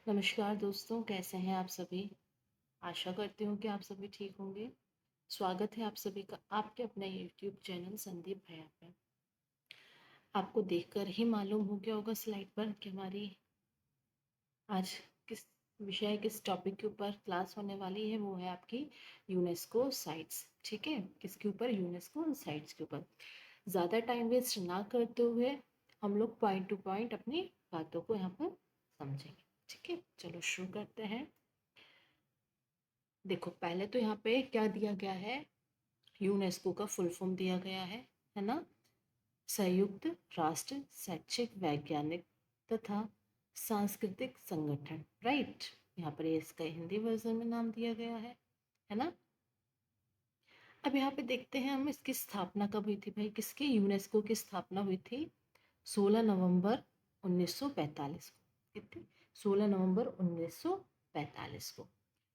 नमस्कार दोस्तों, कैसे हैं आप सभी। आशा करती हूँ कि आप सभी ठीक होंगे। स्वागत है आप सभी का आपके अपने यूट्यूब चैनल संदीप भैया पे। आपको देखकर ही मालूम हो गया होगा स्लाइड पर कि हमारी आज किस विषय किस टॉपिक के ऊपर क्लास होने वाली है। वो है आपकी यूनेस्को साइट्स। ठीक है, किसके ऊपर? यूनेस्को साइट्स के ऊपर। ज़्यादा टाइम वेस्ट ना करते हुए हम लोग पॉइंट टू पॉइंट अपनी बातों को यहाँ पर समझेंगे। ठीक है, चलो शुरू करते हैं। देखो, पहले तो यहाँ पे क्या दिया गया है, यूनेस्को का फुल फॉर्म दिया गया है ना। संयुक्त राष्ट्र शैक्षिक वैज्ञानिक तथा सांस्कृतिक संगठन, राइट। यहाँ पर ये इसका हिंदी वर्जन में नाम दिया गया है ना। अब यहाँ पे देखते हैं हम इसकी स्थापना कब हुई थी भाई। किसकी? यूनेस्को की स्थापना हुई थी 16 नवंबर 1945 को। कितने? 16 नवंबर 1945 को।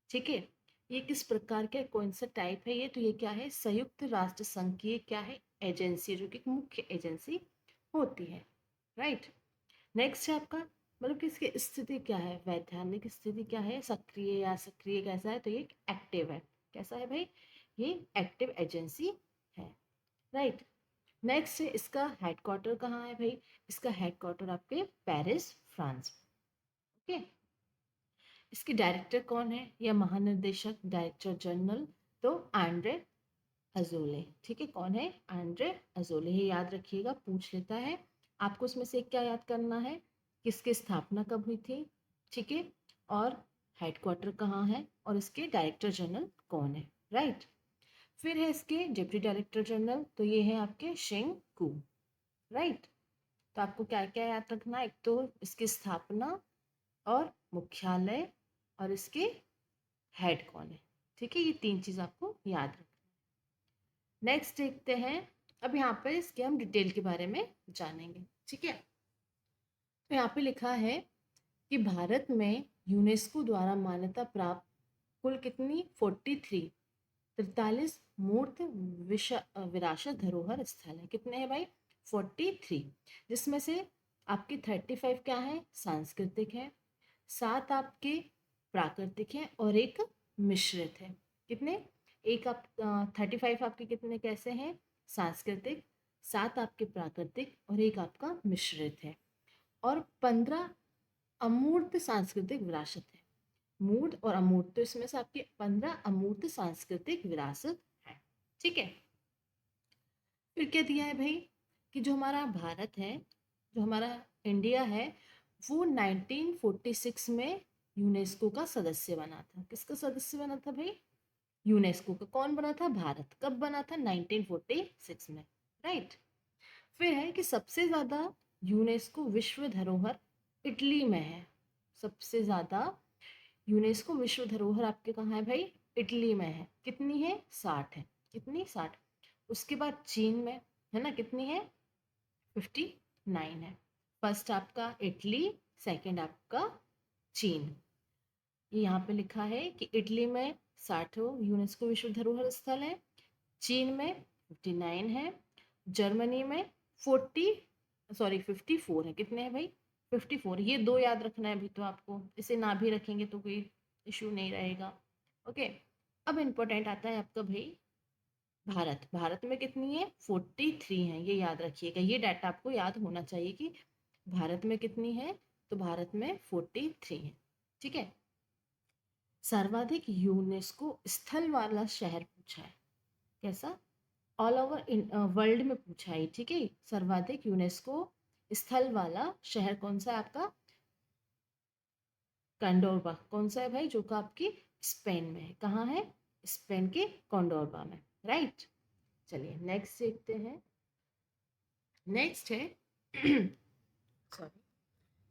ठीक है, ये किस प्रकार का कौन सा टाइप है ये? तो ये क्या है? संयुक्त राष्ट्र संघ की क्या है? एजेंसी, जो कि एक मुख्य एजेंसी होती है, राइट। नेक्स्ट है आपका, मतलब कि इसकी स्थिति क्या है? वैधानिक स्थिति क्या है? सक्रिय या सक्रिय कैसा है? तो ये एक्टिव है। कैसा है भाई? ये एक्टिव एजेंसी है, राइट। नेक्स्ट है इसका हेडक्वार्टर कहाँ है भाई? इसका हेडक्वार्टर आपके पेरिस, फ्रांस। ओके। इसके डायरेक्टर कौन है या महानिर्देशक, डायरेक्टर जनरल? तो एंड्रे अजोले। ठीक है, कौन है? Andre Azoulay. ये याद रखिएगा, पूछ लेता है आपको। इसमें से क्या याद करना है? किसकी स्थापना कब हुई थी, ठीक है, और हेडक्वार्टर कहाँ है, और इसके डायरेक्टर जनरल कौन है, राइट। फिर है इसके डिप्टी डायरेक्टर जनरल, तो ये है आपके शेंग कू, राइट। तो आपको क्या क्या याद रखना है? एक तो इसकी स्थापना और मुख्यालय और इसके हेड कौन है। ठीक है, ये तीन चीज आपको याद रखना। नेक्स्ट देखते हैं। अब यहाँ पे इसके हम डिटेल के बारे में जानेंगे। ठीक है, तो यहाँ पे लिखा है कि भारत में यूनेस्को द्वारा मान्यता प्राप्त कुल कितनी? 43 मूर्त विरासत धरोहर स्थल है। कितने हैं भाई? 43। जिसमें से आपकी 35 क्या है? सांस्कृतिक है, 7 आपके प्राकृतिक है और एक मिश्रित है। कितने? एक आप 35 आपके कितने कैसे हैं? सांस्कृतिक, 7 आपके प्राकृतिक और एक आपका मिश्रित है। और 15 अमूर्त सांस्कृतिक विरासत है। मूर्त और अमूर्त, तो इसमें से आपकी 15 अमूर्त सांस्कृतिक विरासत है। ठीक है, फिर क्या दिया है भाई कि जो हमारा भारत है, जो हमारा इंडिया है, वो 1946 में यूनेस्को का सदस्य बना था। किसका सदस्य बना था भाई? यूनेस्को का। कौन बना था? भारत। कब बना था? 1946 में, राइट। फिर है कि सबसे ज्यादा यूनेस्को विश्व धरोहर इटली में है। सबसे ज्यादा यूनेस्को विश्व धरोहर आपके कहाँ है भाई? इटली में है। कितनी है? 60 है। कितनी? 60। उसके बाद चीन में है ना, कितनी है? 59 है। फर्स्ट आपका इटली, सेकंड आपका चीन। ये यहाँ पे लिखा है कि इटली में 60 यूनेस्को विश्व धरोहर स्थल है, चीन में 59 है, जर्मनी में 54 है। कितने हैं भाई? 54। ये दो याद रखना है अभी तो आपको, इसे ना भी रखेंगे तो कोई इशू नहीं रहेगा। ओके। अब इम्पोर्टेंट आता है आपका भाई भारत। भारत में कितनी है? 43 है। ये याद रखिएगा, ये डाटा आपको याद होना चाहिए कि भारत में कितनी है। तो भारत में 43 है। ठीक है। सर्वाधिक यूनेस्को स्थल वाला शहर पूछा है। कैसा? ऑल ओवर वर्ल्ड में पूछा है, ठीक है। सर्वाधिक यूनेस्को स्थल वाला शहर कौन सा है आपका? कंडोरबा। कौन सा है भाई? जो का आपकी स्पेन में है। कहाँ है? स्पेन के कंडोरबा में, राइट। चलिए नेक्स्ट देखते हैं। नेक्स्ट है सॉरी,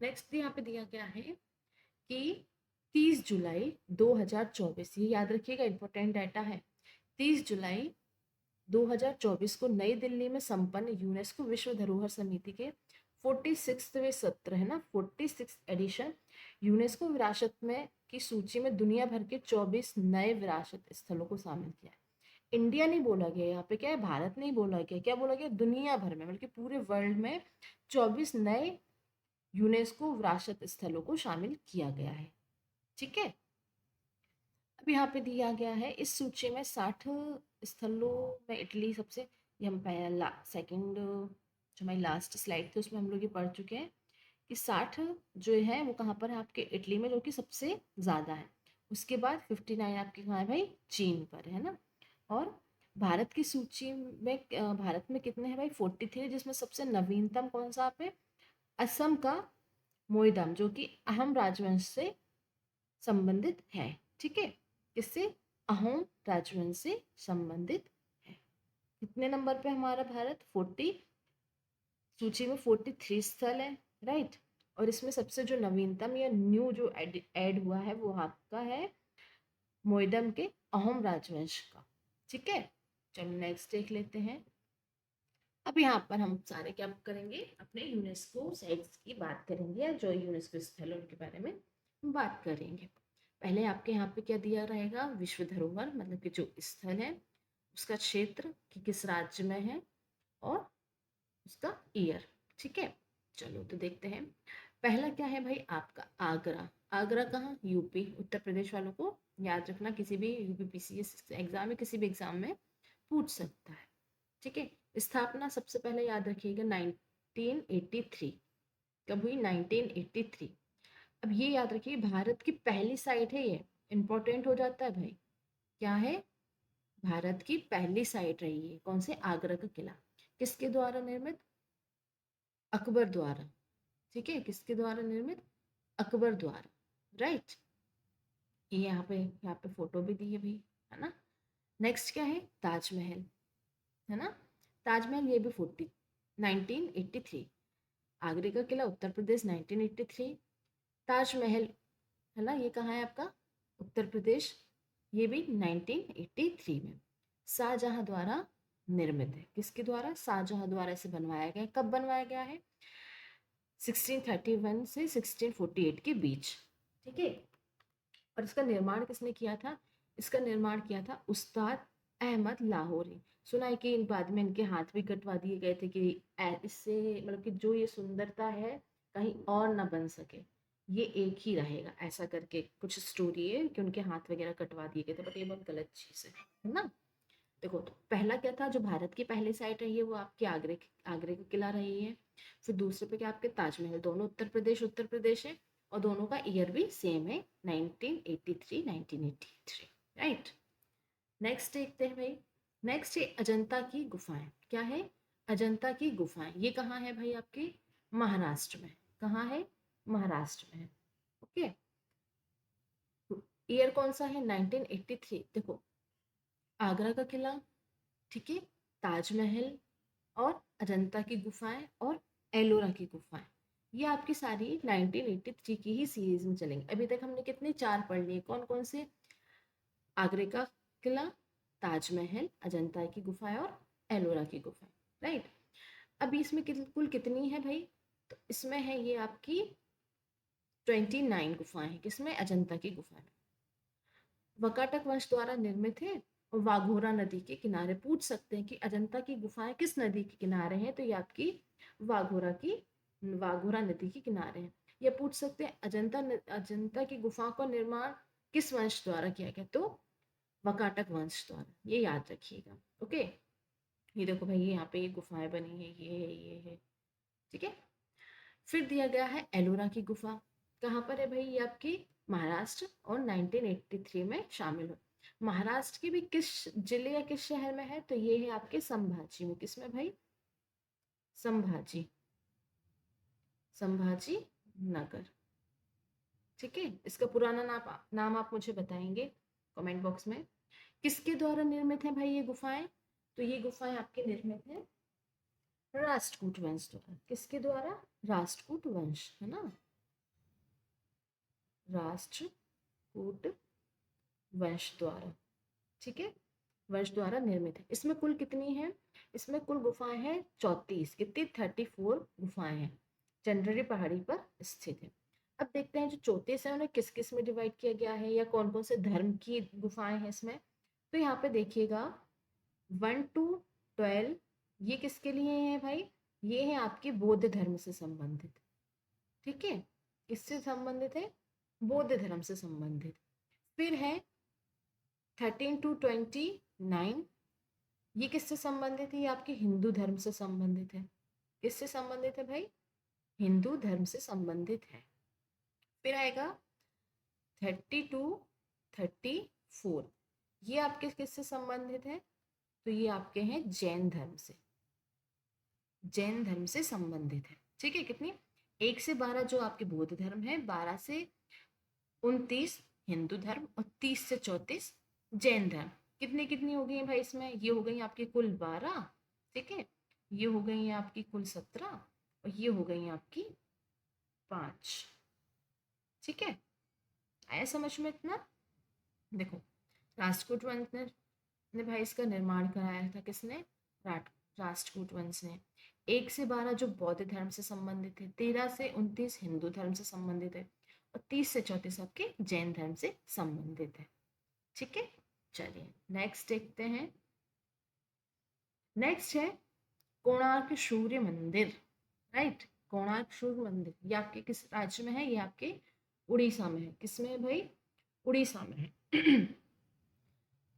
नेक्स्ट यहाँ पे दिया गया है कि 30 जुलाई 2024, ये याद रखिएगा, इंपॉर्टेंट डाटा है। 30 जुलाई 2024 को नई दिल्ली में संपन्न यूनेस्को विश्व धरोहर समिति के 46वें सत्र है ना, 46 एडिशन, यूनेस्को विरासत में की सूची में दुनिया भर के 24 नए विरासत स्थलों को शामिल किया है। इंडिया नहीं बोला गया यहाँ पे, क्या है? भारत नहीं बोला गया, क्या बोला गया? दुनिया भर में, बल्कि पूरे वर्ल्ड में 24 नए यूनेस्को विरासत स्थलों को शामिल किया गया है। ठीक है, अब यहाँ पे दिया गया है इस सूची में 60 स्थलों में इटली सबसे, ये हम पहला सेकंड जो हमारी लास्ट स्लाइड थी उसमें हम लोग ये पढ़ चुके हैं कि 60 जो है वो कहाँ पर है आपके इटली में, जो कि सबसे ज़्यादा है। उसके बाद 59 आपके कहाँ है भाई, चीन पर है ना। और भारत की सूची में भारत में कितने हैं भाई, 43, जिसमें सबसे नवीनतम कौन सा आप है, असम का मोइदम, जो कि अहम राजवंश से संबंधित है। ठीक है, किससे, अहोम राजवंश से संबंधित है। कितने नंबर पे हमारा भारत, 40, सूची में 43 स्थल है, राइट। और इसमें सबसे जो नवीनतम या न्यू जो ऐड हुआ है वो आपका है मोइदम के अहोम राजवंश का। ठीक है, चलो नेक्स्ट देख लेते हैं। अब यहाँ पर हम सारे क्या करेंगे, अपने यूनेस्को साइट्स की बात करेंगे, या जो यूनेस्को स्थल है उनके बारे में बात करेंगे। पहले आपके यहाँ पे क्या दिया रहेगा, विश्व धरोहर मतलब कि जो स्थल है उसका क्षेत्र कि किस राज्य में है और उसका ईयर। ठीक है, चलो तो देखते हैं। पहला क्या है भाई आपका आगरा। आगरा कहाँ, यूपी, उत्तर प्रदेश वालों को याद रखना, किसी भी यूपीपीसीएस एग्जाम में, किसी भी एग्जाम में पूछ सकता है। ठीक है, स्थापना सबसे पहले याद रखिएगा 1983, कब हुई, 1983। अब ये याद रखिए भारत की पहली साइट है, ये इंपॉर्टेंट हो जाता है भाई, क्या है, भारत की पहली साइट रही है, कौन से, आगरा का किला। किसके द्वारा निर्मित, अकबर द्वारा। ठीक है, किसके द्वारा निर्मित, अकबर द्वारा, राइट। ये यहाँ पे फोटो भी दी है भाई, है ना। नेक्स्ट क्या है, ताजमहल, है ना। ताजमहल ये भी 1983, आगरे का किला उत्तर प्रदेश 1983, ताजमहल है ना, ये कहाँ है आपका, उत्तर प्रदेश, ये भी 1983 में शाहजहां द्वारा निर्मित है। किसके द्वारा, शाहजहां द्वारा इसे बनवाया गया। कब बनवाया गया है, 1631 से 1648 के बीच। ठीक है, और इसका निर्माण किसने किया था, इसका निर्माण किया था उस्ताद अहमद लाहौरी। सुना है कि बाद में इनके हाथ भी कटवा दिए गए थे कि इससे मतलब कि जो ये सुंदरता है कहीं और ना बन सके, ये एक ही रहेगा, ऐसा करके कुछ स्टोरी है कि उनके हाथ वगैरह कटवा दिए गए थे, बट ये बहुत गलत चीज़ है ना। देखो तो पहला क्या था, जो भारत की पहली साइट रही है वो आपकी आगरे का किला रही है। फिर दूसरे पे क्या आपके ताजमहल, दोनों उत्तर प्रदेश है, और दोनों का ईयर भी सेम है 1983 1983, राइट। नेक्स्ट देखते हैं भाई, नेक्स्ट है अजंता की गुफाएं। क्या है, अजंता की गुफाएं, ये कहाँ है भाई आपके, महाराष्ट्र में। कहाँ है, महाराष्ट्र में है। ओके, ईयर कौन सा है, 1983। देखो, आगरा का किला, ठीक है, ताजमहल और अजंता की गुफाएं और एलोरा की गुफाएं, ये आपकी सारी 1983 की ही सीरीज में चलेंगे। अभी तक हमने कितने, 4 पढ़ लिए, कौन कौन से, आगरे का किला, ताजमहल, अजंता की गुफाएं और एलोरा की गुफाएं, राइट। अभी इसमें कुल कितनी है भाई, तो इसमें है ये आपकी 29 गुफाएं हैं, किसमें, अजंता की गुफा में। वकाटक वंश द्वारा निर्मित है और वाघोरा नदी के किनारे। पूछ सकते हैं कि अजंता की गुफाएं किस नदी के किनारे हैं, तो ये आपकी वाघोरा नदी के किनारे हैं। ये पूछ सकते हैं अजंता की गुफाओं का निर्माण किस वंश द्वारा किया गया, तो वकाटक वंश द्वारा, ये याद रखिएगा। ओके, ये देखो भाई, यहाँ पे ये गुफाएं बनी है, ये है, ये है। ठीक है, फिर दिया गया है एलोरा की गुफा, कहाँ पर है भाई, ये आपकी महाराष्ट्र और 1983 में शामिल हो। महाराष्ट्र की भी किस जिले या किस शहर में है, तो ये है आपके संभाजी में। किसमें भाई, संभाजी, संभाजी नगर। ठीक है, इसका पुराना नाम आप मुझे बताएंगे कमेंट बॉक्स में। किसके द्वारा निर्मित है भाई ये गुफाएं, तो ये गुफाएं आपके निर्मित है राष्ट्रकूट वंश द्वारा। किसके द्वारा, राष्ट्रकूट वंश, है ना, राष्ट्रकूट वंश द्वारा। ठीक है, वंश द्वारा निर्मित है। इसमें कुल कितनी है, इसमें कुल गुफाएं हैं 34, कितनी, 34 गुफाएं हैं, चंद्ररी पहाड़ी पर स्थित है। अब देखते हैं जो 34 है उन्हें किस किस में डिवाइड किया गया है, या कौन कौन से धर्म की गुफाएं हैं इसमें। तो यहाँ पे देखिएगा 1 to 12, ये किसके लिए है भाई, ये है आपके बौद्ध धर्म से संबंधित। ठीक है, किससे संबंधित है? बौद्ध धर्म से संबंधित। फिर है 13 to 29, ये किससे संबंधित है? ये आपके हिंदू धर्म से संबंधित है। किससे संबंधित है भाई? हिंदू धर्म से संबंधित है। फिर आएगा 30 to 34, ये आपके किससे संबंधित है? तो ये आपके हैं जैन धर्म से, जैन धर्म से संबंधित है। ठीक है, कितनी? 1 से 12 जो आपके बौद्ध धर्म है, 12 से 29 हिंदू धर्म और 30 से 34 जैन धर्म। कितनी कितनी हो गई है भाई इसमें? ये हो गई आपकी कुल 12, ठीक है, ये हो गई है आपकी कुल 17 और ये हो गई है आपकी 5। ठीक है, आया समझ में इतना? देखो, राष्ट्रकूट वंश ने भाई इसका निर्माण कराया था। किसने? राष्ट्रकूट वंश ने। 1 से 12 जो बौद्ध धर्म से संबंधित है, 13 से 29 हिंदू धर्म से संबंधित है और 30 से 34 आपके जैन धर्म से संबंधित है। ठीक है, चलिए नेक्स्ट देखते हैं। नेक्स्ट है कोणार्क सूर्य मंदिर। राइट, कोणार्क सूर्य मंदिर, ये आपके किस राज्य में है? ये आपके उड़ीसा में है। किसमें है भाई? उड़ीसा में है।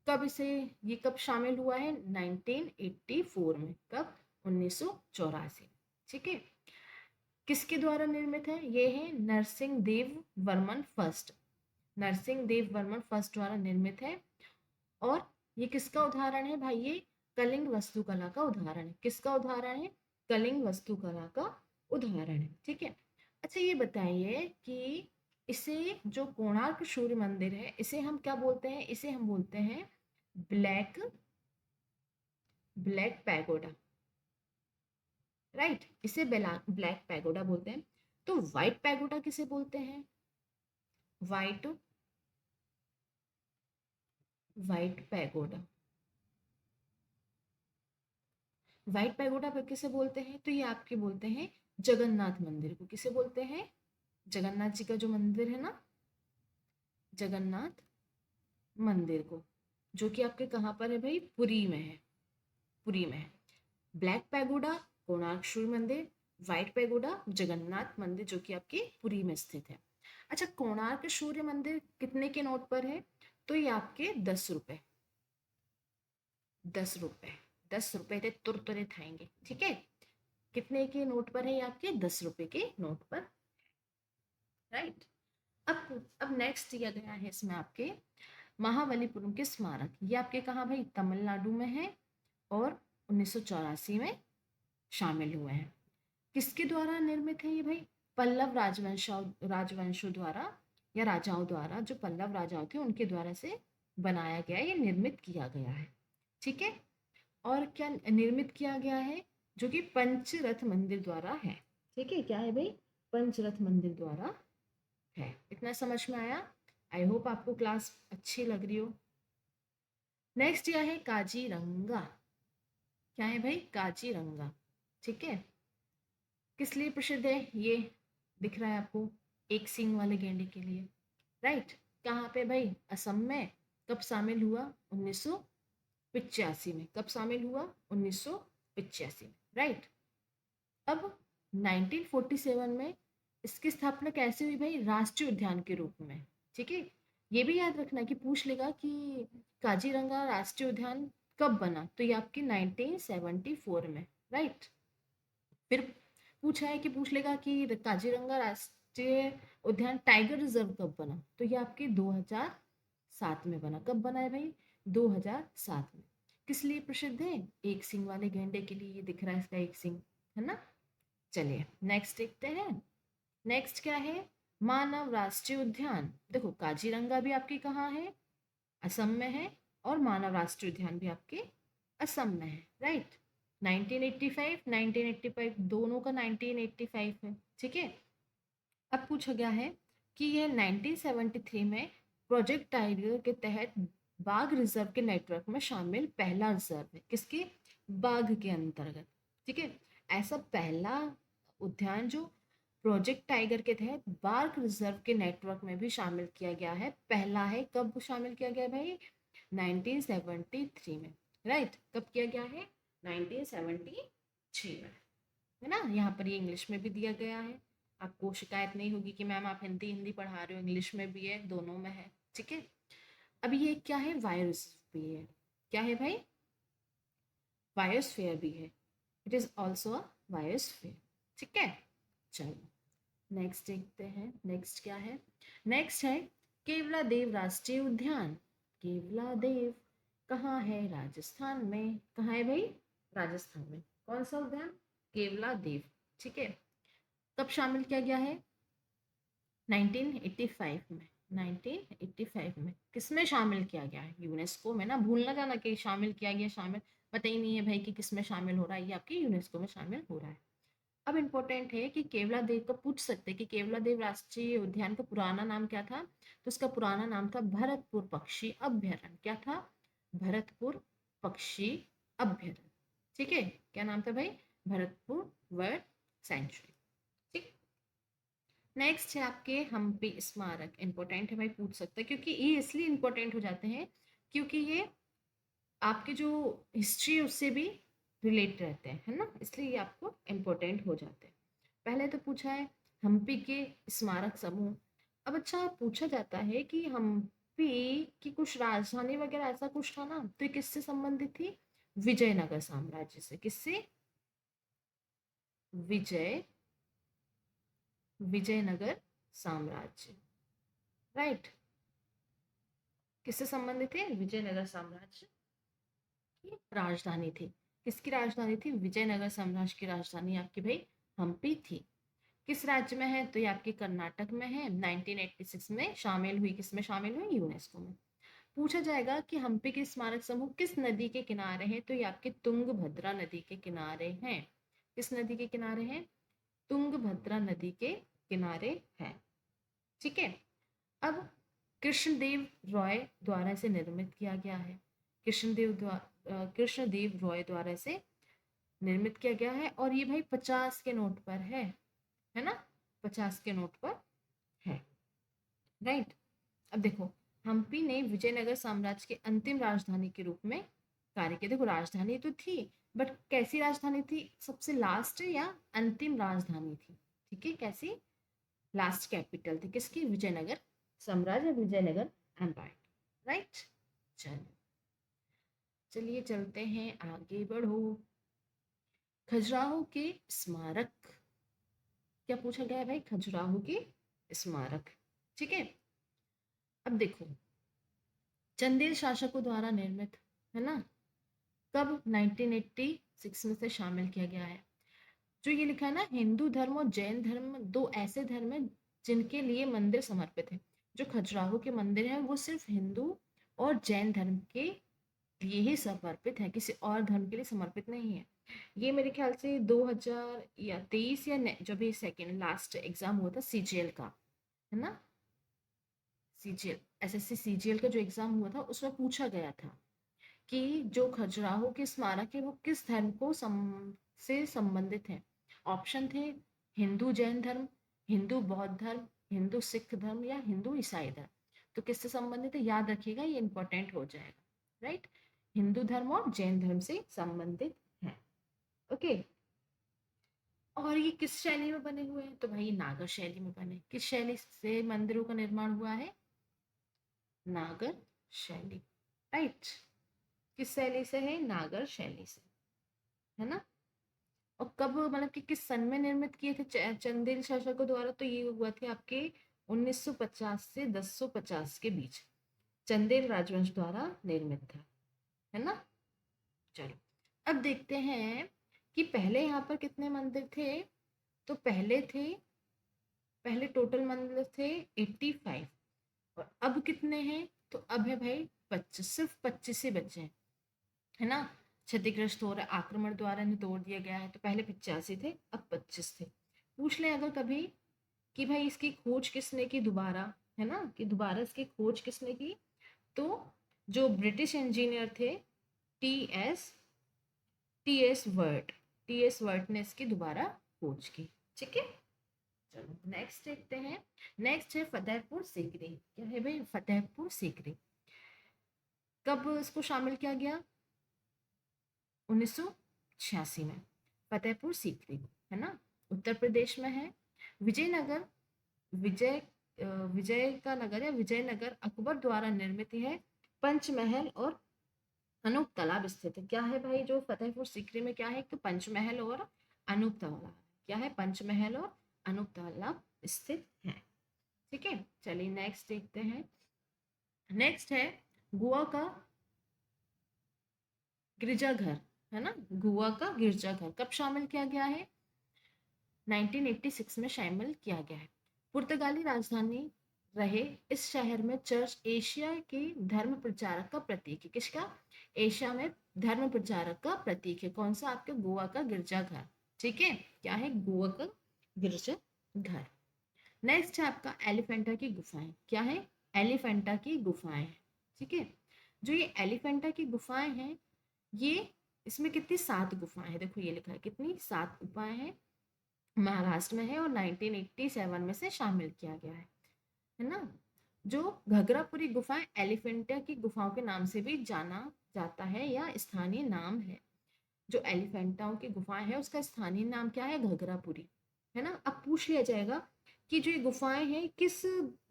कब इसे, ये कब शामिल हुआ है? 1984 में। कब? 1984। ठीक है, किसके द्वारा निर्मित है? ये है नरसिंह देव वर्मन फर्स्ट, नरसिंह देव वर्मन फर्स्ट द्वारा निर्मित है। और ये किसका उदाहरण है भाई? ये कलिंग वास्तुकला का उदाहरण है। किसका उदाहरण है? कलिंग वास्तुकला का उदाहरण है। ठीक है, अच्छा ये बताइए कि इसे, जो कोणार्क सूर्य मंदिर है, इसे हम क्या बोलते हैं? इसे हम बोलते हैं ब्लैक ब्लैक पैगोडा। राइट, इसे ब्लैक पैगोडा बोलते हैं। तो व्हाइट पैगोडा किसे बोलते हैं? White white pagoda, white pagoda पर किसे बोलते हैं? तो ये आपके बोलते हैं जगन्नाथ मंदिर को। किसे बोलते हैं? जगन्नाथ जी का जो मंदिर है ना, जगन्नाथ मंदिर को, जो कि आपके कहाँ पर है भाई? पुरी में है, पुरी में है। ब्लैक पैगोडा कोणार्क सूर्य मंदिर, व्हाइट पैगोडा जगन्नाथ मंदिर जो कि आपके पुरी में स्थित है। अच्छा, कोणार्क सूर्य मंदिर कितने के नोट पर है? तो ये आपके 10 रुपए, 10 रुपए, 10 रुपए थे तुरतुरे खाएंगे। ठीक है, कितने के नोट पर है? ये आपके 10 रुपए के नोट पर। राइट, अब नेक्स्ट दिया गया है इसमें आपके महाबलीपुरम के स्मारक। ये आपके कहाँ भाई? तमिलनाडु में है और 1984 में शामिल हुए हैं। किसके द्वारा निर्मित है ये भाई? पल्लव राजवंशों द्वारा, या राजाओं द्वारा, जो पल्लव राजाओं थे उनके द्वारा से बनाया गया, ये निर्मित किया गया है। ठीक है, और क्या निर्मित किया गया है? जो कि पंचरथ मंदिर द्वारा है। ठीक है, क्या है भाई? पंचरथ मंदिर द्वारा है। इतना समझ में आया? आई होप आपको क्लास अच्छी लग रही हो। नेक्स्ट यह है काजीरंगा। क्या है भाई? काजीरंगा। ठीक है, किस लिए प्रसिद्ध है? ये दिख रहा है आपको, एक सींग वाले गेंडे के लिए। राइट, कहाँ पे भाई? असम में। कब शामिल हुआ? 1985 में। कब शामिल हुआ? 1985 में। राइट, अब 1947 में इसकी स्थापना कैसे हुई भाई? राष्ट्रीय उद्यान के रूप में। ठीक है, ये भी याद रखना कि पूछ लेगा कि काजीरंगा राष्ट्रीय उद्यान कब बना, तो ये आपकी 1974 में। राइट, फिर पूछा है कि पूछ लेगा कि काजीरंगा राष्ट्रीय उद्यान टाइगर रिजर्व कब बना, तो ये आपके 2007 में बना। कब बना है भाई? 2007 में। किस लिए प्रसिद्ध है? एक सिंग वाले गेंडे के लिए। ये दिख रहा है इसका एक सिंग, है ना? चलिए नेक्स्ट देखते हैं। नेक्स्ट क्या है? मानव राष्ट्रीय उद्यान। देखो, काजीरंगा भी आपके कहाँ है? असम में है, और मानव राष्ट्रीय उद्यान भी आपके असम में है। राइट, 1985 1985 दोनों का 1985 है। ठीक है, अब पूछा गया है कि यह 1973 में प्रोजेक्ट टाइगर के तहत बाघ रिजर्व के नेटवर्क में शामिल पहला रिजर्व है। किसके? बाघ के अंतर्गत। ठीक है, ऐसा पहला उद्यान जो प्रोजेक्ट टाइगर के तहत बाघ रिजर्व के नेटवर्क में भी शामिल किया गया है, पहला है। कब शामिल किया गया भाई? 1973 में। राइट, कब किया गया है? 1973 में, है ना? यहाँ पर ये इंग्लिश में भी दिया गया है। आपको शिकायत नहीं होगी कि मैम आप हिंदी हिंदी पढ़ा रहे हो, इंग्लिश में भी है, दोनों में है, ठीक है। अब ये क्या है, बायोस्फीयर, क्या है भाई, बायोस्फीयर भी है, it is also a biosphere, ठीक है। चलो नेक्स्ट देखते हैं, नेक्स्ट क्या है, नेक्स्ट है केवलादेव राष्ट्रीय उद्यान। केवलादेव कहाँ है, राजस्थान में, कहाँ है भाई, राजस्थान में। कौन सा उद्यान, केवलादेव, ठीक है। कब शामिल किया गया है, 1985 में, 1985 में किसमें शामिल किया गया है, यूनेस्को में ना, भूलना जाना कि शामिल किया गया, शामिल पता ही नहीं है भाई कि किसमें शामिल हो रहा है, ये आपकी यूनेस्को में शामिल हो रहा है। अब इम्पोर्टेंट है कि केवलादेव को पूछ सकते हैं कि केवलादेव राष्ट्रीय उद्यान का पुराना नाम क्या था, तो उसका पुराना नाम था भरतपुर पक्षी अभ्यारण्य, क्या था, भरतपुर पक्षी अभ्यारण्य, ठीक है। क्या नाम था भाई, भरतपुर बर्ड सेंचुरी, ठीक। नेक्स्ट है आपके हम्पी स्मारक, इंपॉर्टेंट है भाई, पूछ सकते हैं, क्योंकि ये इसलिए इंपॉर्टेंट हो जाते हैं क्योंकि ये आपके जो हिस्ट्री है उससे भी रिलेट रहते हैं, है ना, इसलिए ये आपको इम्पोर्टेंट हो जाते हैं। पहले तो पूछा है हम्पी के स्मारक समूह। अब अच्छा पूछा जाता है कि हम्पी की कुछ राजधानी वगैरह ऐसा कुछ था ना, तो ये किससे संबंधित थी, विजयनगर साम्राज्य से, किससे, विजय विजयनगर साम्राज्य, राइट, किससे संबंधित थे, विजयनगर साम्राज्य की राजधानी थी। किसकी राजधानी थी, विजयनगर साम्राज्य की राजधानी आपकी भाई हम्पी थी। किस राज्य में है, तो ये आपके कर्नाटक में है, 1986 में शामिल हुई, किस में शामिल हुई, यूनेस्को में। पूछा जाएगा कि हम्पी के स्मारक समूह किस नदी के किनारे हैं, तो ये आपके तुंगभद्रा नदी के किनारे हैं। किस नदी के किनारे हैं, तुंगभद्रा नदी के किनारे है, ठीक है। अब कृष्णदेव रॉय द्वारा इसे निर्मित किया गया है, कृष्णदेव रॉय द्वारा इसे निर्मित किया गया है, और ये भाई 50 के नोट पर है ना, 50 के नोट पर है, राइट। अब देखो हम्पी ने विजयनगर साम्राज्य के अंतिम राजधानी के रूप में कार्य किया। देखो राजधानी तो थी, बट कैसी राजधानी थी, सबसे लास्ट या अंतिम राजधानी थी, ठीक है, कैसी, लास्ट कैपिटल थी किसकी, विजयनगर साम्राज्य, विजयनगर एम्पायर, राइट। चलो चलिए चलते हैं, आगे बढ़ो। खजुराहो के स्मारक, क्या पूछा गया है भाई, खजुराहो के स्मारक, ठीक है। अब देखो चंदेल शासकों द्वारा निर्मित, है ना, कब, 1986 में से शामिल किया गया है। जो ये लिखा है ना, हिंदू धर्म और जैन धर्म दो ऐसे धर्म हैं जिनके लिए मंदिर समर्पित है। जो खजुराहो के मंदिर हैं वो सिर्फ हिंदू और जैन धर्म के लिए ही समर्पित है, किसी और धर्म के लिए समर्पित नहीं है। ये मेरे ख्याल से 2023 या जब भी सेकेंड लास्ट एग्जाम हुआ था सीजीएल का, है ना, सीजीएल एसएससी सीजीएल का जो एग्जाम हुआ था उसमें पूछा गया था कि जो खजुराहो के स्मारक है वो किस धर्म को से संबंधित है। ऑप्शन थे हिंदू जैन धर्म, हिंदू बौद्ध धर्म, हिंदू सिख धर्म या हिंदू ईसाई धर्म। तो किससे संबंधित है, याद रखिएगा, ये इंपॉर्टेंट हो जाएगा, राइट। हिंदू धर्म और जैन धर्म से संबंधित है, ओके। और ये किस शैली में बने हुए हैं, तो भाई नागर शैली में बने। किस शैली से मंदिरों का निर्माण हुआ है, नागर शैली, राइट। किस शैली से है, नागर शैली से, है ना। और कब, मतलब कि किस सन में निर्मित किए थे चंदेल शासकों द्वारा, तो ये हुआ थे आपके 1950 से 1050 के बीच चंदेल राजवंश द्वारा निर्मित था, है ना। चलो अब देखते हैं कि पहले यहाँ पर कितने मंदिर थे, तो पहले टोटल मंदिर थे 85, और अब कितने हैं, तो अब है भाई 25, सिर्फ 25 ही बचे हैं, है ना। क्षतिग्रस्त हो रहा, आक्रमण द्वारा इन्हें तोड़ दिया गया है, तो पहले 85 थे, अब 25 थे। पूछ लें अगर कभी कि भाई इसकी खोज किसने की दोबारा, है ना, कि दोबारा इसकी खोज किसने की, तो जो ब्रिटिश इंजीनियर थे T S T S Burt T S Burt ने इसकी दोबारा खोज की, ठीक है। चलो नेक्स्ट देखते हैं, नेक्स्ट है फतेहपुर सीकरी। क्या है भाई, फतेहपुर सीकरी कब इसको शामिल किया गया, 1986 में। फतेहपुर सीकरी, है ना, उत्तर प्रदेश में है। विजयनगर, विजय विजय का नगर या विजयनगर अकबर द्वारा निर्मित है। पंचमहल और अनूप तालाब स्थित है। क्या है भाई जो फतेहपुर सीकरी में क्या है, तो पंचमहल और अनूप तालाब। क्या है, पंचमहल और अनूप तालाब स्थित है। ठीक है, चलिए नेक्स्ट देखते हैं। नेक्स्ट है गोवा का गिरजाघर, है ना, गोवा का गिरजाघर कब शामिल किया गया है, 1986 में शामिल किया गया है। पुर्तगाली राजधानी रहे इस शहर में चर्च एशिया के धर्म प्रचारक का प्रतीक है। किसका, एशिया में धर्म प्रचारक का प्रतीक है। कौन सा, आपके गोवा का गिरजाघर। ठीक है, क्या है, गोवा का गिरजाघर। नेक्स्ट है आपका एलिफेंटा की गुफाएं। क्या है, एलिफेंटा की गुफाएं। ठीक है, जो ये एलिफेंटा की गुफाएं हैं, ये इसमें कितनी 7 गुफाएं हैं। देखो ये लिखा है कितनी 7 गुफाएं हैं, महाराष्ट्र में है और 1987 में से शामिल किया गया है ना। जो घगरापुरी गुफाएं एलिफेंटा की गुफाओं के नाम से भी जाना जाता है या स्थानीय नाम है। जो एलिफेंटाओं की गुफाएं है उसका स्थानीय नाम क्या है, घगरापुरी, है ना। अब पूछ लिया जाएगा कि जो ये गुफाएं हैं किस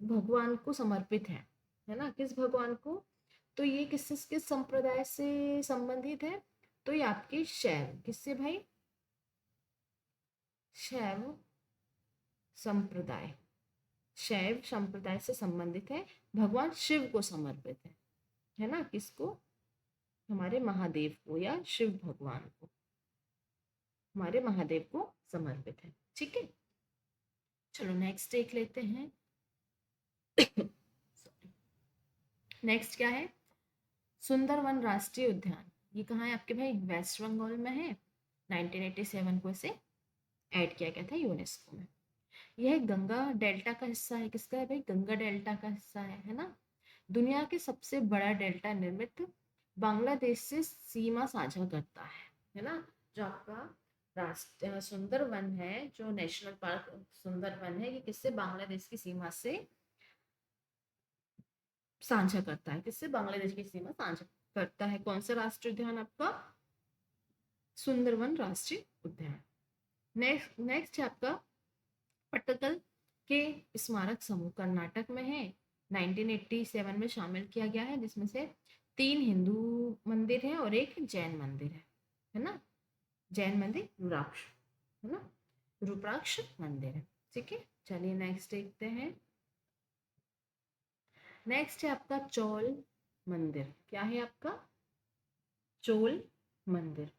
भगवान को समर्पित है ना, किस भगवान को, तो ये किस संप्रदाय से संबंधित है, तो ये आपके शैव, किससे भाई, शैव संप्रदाय, शैव संप्रदाय से संबंधित है। भगवान शिव को समर्पित है ना, किसको, हमारे महादेव को या शिव भगवान को, हमारे महादेव को समर्पित है। ठीक है, चलो नेक्स्ट देख लेते हैं। नेक्स्ट क्या है, सुंदरवन राष्ट्रीय उद्यान। ये कहाँ है आपके भाई, वेस्ट बंगाल में है। 1987 को इसे ऐड किया गया था यूनेस्को में। यह गंगा डेल्टा का हिस्सा है। किसका है भाई, गंगा डेल्टा का हिस्सा है ना। दुनिया के सबसे बड़ा डेल्टा निर्मित बांग्लादेश से सीमा साझा करता है ना। जो आपका राष्ट्र सुंदरवन है, जो नेशनल पार्क सुंदरवन है, ये किससे, बांग्लादेश की सीमा से साझा करता है। किससे, बांग्लादेश की सीमा साझा करता है। कौन सा राष्ट्रीय उद्यान आपका, सुंदरवन राष्ट्रीय उद्यान। नेक्स्ट है आपका पट्टदकल के स्मारक समूह कर्नाटक में है। 1987 में शामिल किया गया है, जिसमें से 3 हिंदू मंदिर है और एक जैन मंदिर है ना। जैन मंदिर रुद्राक्ष, है ना, रुद्राक्ष मंदिर है। ठीक है, चलिए नेक्स्ट देखते हैं। नेक्स्ट है आपका चौल मंदिर। क्या है आपका, चोल मंदिर,